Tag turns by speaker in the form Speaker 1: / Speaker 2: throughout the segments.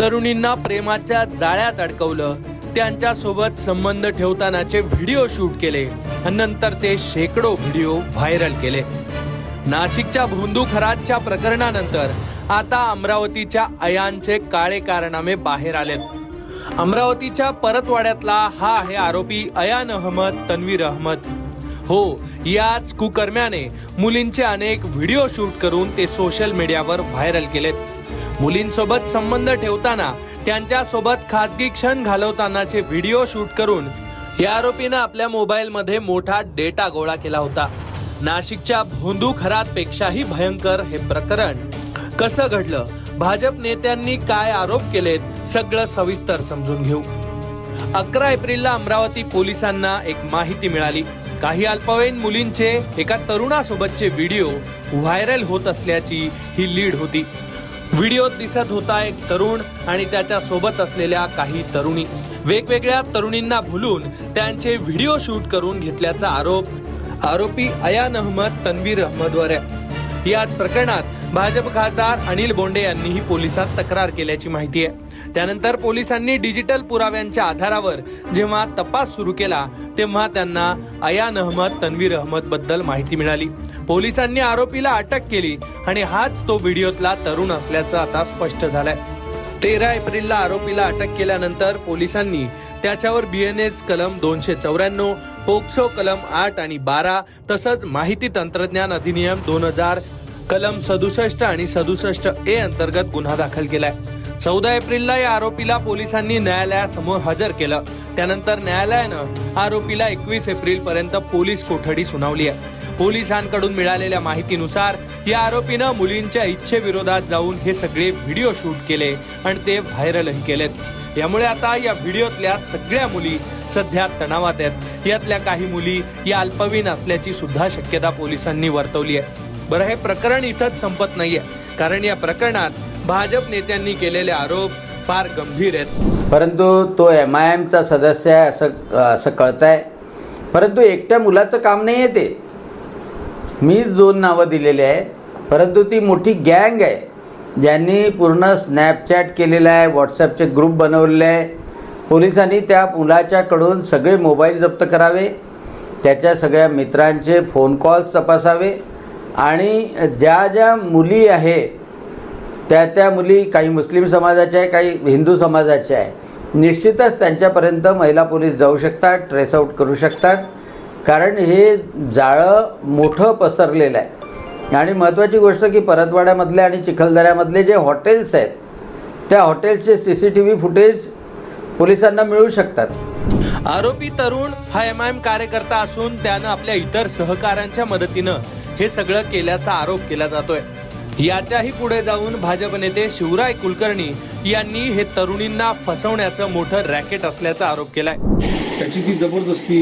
Speaker 1: तरुणींना प्रेमाच्या जाळ्यात अडकवलं, त्यांच्यासोबत संबंध ठेवतानाचे व्हिडिओ शूट केले आणि नंतर ते शेकडो व्हिडिओ व्हायरल केले। नाशिकच्या भोंदू खरातच्या प्रकरणानंतर आता अमरावतीच्या अयानचे काळे कारनामे बाहेर आलेत। अमरावतीच्या परतवाड्यातला हा आहे आरोपी अयान अहमद तन्वीर अहमद। हो, याच कुकर्म्याने मुलींचे अनेक व्हिडिओ शूट करून ते सोशल मीडियावर व्हायरल केलेत। मुलींसोबत संबंध ठेवताना त्यांच्यासोबत खासगी क्षण घालवतानाचे व्हिडिओ शूट करून या आरोपीने आपल्या मोबाईल मध्ये मोठा डेटा गोळा केला होता। नाशिकच्या भोंदू खरात पेक्षाही भयंकर हे प्रकरण कसं घडलं, भाजप नेत्यांनी काय आरोप केलेत, सगळं सविस्तर समजून घेऊ। 11 एप्रिलला अमरावती पोलिसांना एक माहिती मिळाली। काही अल्पवयीन मुलींचे एका तरुणासोबतचे व्हिडिओ व्हायरल होत असल्याची ही लीड होती। व्हिडिओत दिसत होता एक तरुण आणि त्याच्या सोबत असलेल्या काही तरुणी। वेगवेगळ्या तरुणींना भुलून त्यांचे व्हिडिओ शूट करून घेतल्याचा आरोपी अयान अहमद तन्वीर अहमदवर आहे। याच प्रकरणात भाजप खासदार अनिल बोंडे यांनीही पोलिसात तक्रार केल्याची माहिती आहे। त्यानंतर पोलिसांनी डिजिटल पुराव्यांच्या आधारावर जेव्हा तपास सुरू केला तेव्हा त्यांना अयान अहमद तन्वीर अहमद बद्दल माहिती मिळाली। पोलिसांनी आरोपीला अटक केली आणि हाच तो व्हिडिओतला तरुण असल्याचं आता स्पष्ट झालंय। 13 एप्रिलला आरोपीला अटक केल्यानंतर पोलिसांनी त्याच्यावर BNS कलम 294, पोक्सो कलम 8 आणि 12 तसंच माहिती तंत्रज्ञान अधिनियम 2000 कलम 67 आणि 67A अंतर्गत गुन्हा दाखल केलाय। 14 एप्रिलला या आरोपीला पोलिसांनी न्यायालयासमोर हजर केलं। त्यानंतर न्यायालयानं आरोपीला 21 एप्रिल पर्यंत पोलीस कोठडी सुनावली आहे। पोलिसांकडून मिळालेल्या माहितीनुसार या आरोपीनं मुलींच्या इच्छेविरोधात जाऊन हे सगळे व्हिडिओ शूट केले आणि ते व्हायरलही केलेत। यामुळे आता या व्हिडिओतल्या सगळ्या मुली सध्या तणावात आहेत। यातल्या काही मुली या अल्पवयीन असल्याची सुद्धा शक्यता पोलिसांनी वर्तवली आहे। बरं, हे प्रकरण इथंच संपत नाहीये, कारण या प्रकरणात भाजप नेत्यांनी केलेले आरोप फार गंभीर आहेत।
Speaker 2: परंतु तो MIM चा सदस्य आहे असं कळतंय, परंतु एकट्या मुलाचं काम नाहीये ते। मीच 2 नावं दिलेली आहे, परंतु ती मोठी गँग आहे ज्यांनी पूर्ण स्नॅपचॅट केलेला आहे, व्हॉट्सॲपचे ग्रुप बनवलेले आहे। पोलिसांनी त्या मुलाच्याकडून सगळे मोबाईल जप्त करावे, त्याच्या सगळ्या मित्रांचे फोन कॉल्स तपासावे आणि ज्या ज्या मुली आहे त्या मुली काही मुस्लिम समाजाच्या आहे, काही हिंदू समाजाच्या आहे, निश्चितच त्यांच्यापर्यंत महिला पोलीस जाऊ शकतात, ट्रेस आउट करू शकतात, कारण हे जाळं मोठं पसरलेलं आहे। आणि महत्त्वाची गोष्ट की परतवाड्यामधले आणि चिखलदऱ्यामधले जे हॉटेल्स आहेत त्या हॉटेल्सचे CCTV फुटेज पोलिसांना मिळू शकतात।
Speaker 1: आरोपी तरुण हा MIM कार्यकर्ता असून त्यानं आपल्या इतर सहकाऱ्यांच्या मदतीनं हे सगळं केल्याचा आरोप केला जातोय। याच्याही पुढे जाऊन भाजप नेते शिवराय कुलकर्णी यांनी हे तरुणींना फसवण्याचं मोठं रॅकेट असल्याचा आरोप केलाय।
Speaker 3: त्याची ती जबरदस्ती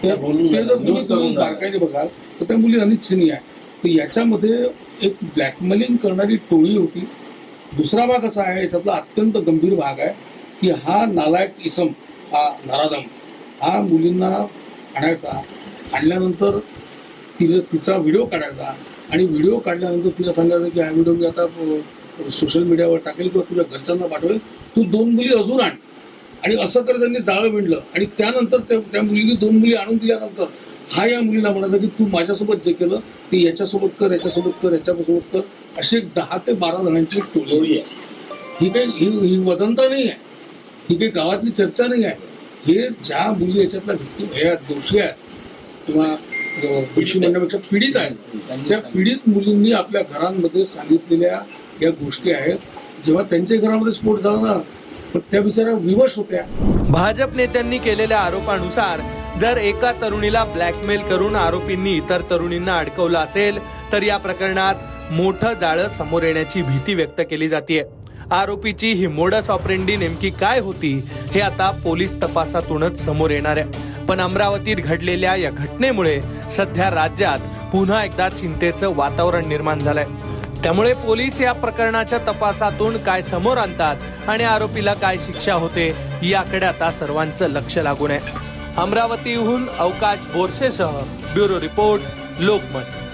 Speaker 3: तुम्ही तुम्ही बारकाईने बघाल तर त्या मुली अनिच्छनीय आहे। तर याच्यामध्ये एक ब्लॅकमेलिंग करणारी टोळी होती। दुसरा भाग असा आहे, याच्यातला अत्यंत गंभीर भाग आहे की हा नालायक इसम, हा नराधम, हा मुलींना आणायचा, आणल्यानंतर तिचा व्हिडिओ काढायचा आणि व्हिडिओ काढल्यानंतर तिला सांगायचं की हा व्हिडिओ मी आता सोशल मीडियावर टाकेल किंवा तुझ्या घरच्यांना पाठवेल, तू 2 मुली अजून आण, आणि असं कर त्यांनी जाळं विणलं। आणि त्यानंतर त्या मुलीने 2 मुली आणून दिल्यानंतर हा या मुलीला म्हणाला की तू माझ्यासोबत जे केलं ते याच्यासोबत कर, याच्यासोबत कर, याच्यासोबत कर, अशी 10 ते 12 जणांची टोळी आहे। ही वदंता नाही आहे, ही काही गावातली चर्चा नाही आहे। हे ज्या मुली याच्यातल्या व्यक्ती ह्या दोषी आहेत किंवा दोषी म्हणण्यापेक्षा पीडित आहेत, त्या पीडित मुलींनी आपल्या घरांमध्ये सांगितलेल्या या गोष्टी आहेत। जेव्हा त्यांच्या घरामध्ये स्फोट झाला ना, पण त्या बिचाऱ्या विवश होत्या।
Speaker 1: भाजप नेत्यांनी केलेल्या आरोपानुसार जर एका तरुणीला ब्लॅकमेल करून आरोपींनी इतर तरुणींना अडकवलं असेल तर या प्रकरणात मोठं जाळं समोर येण्याची भीती व्यक्त केली जाते। आरोपीची ही मोडस ऑपरेंडी नेमकी काय होती हे आता पोलीस तपासातूनच समोर येणार आहे। पण अमरावतीत घडलेल्या या घटनेमुळे सध्या राज्यात पुन्हा एकदा चिंतेचं वातावरण निर्माण झालंय। त्यामुळे पोलीस या प्रकरणाच्या तपासातून काय समोर आणतात आणि आरोपीला काय शिक्षा होते याकडे आता सर्वांचं लक्ष लागून आहे। अमरावतीहून अवकाश बोरसेसह ब्युरो रिपोर्ट, लोकमत।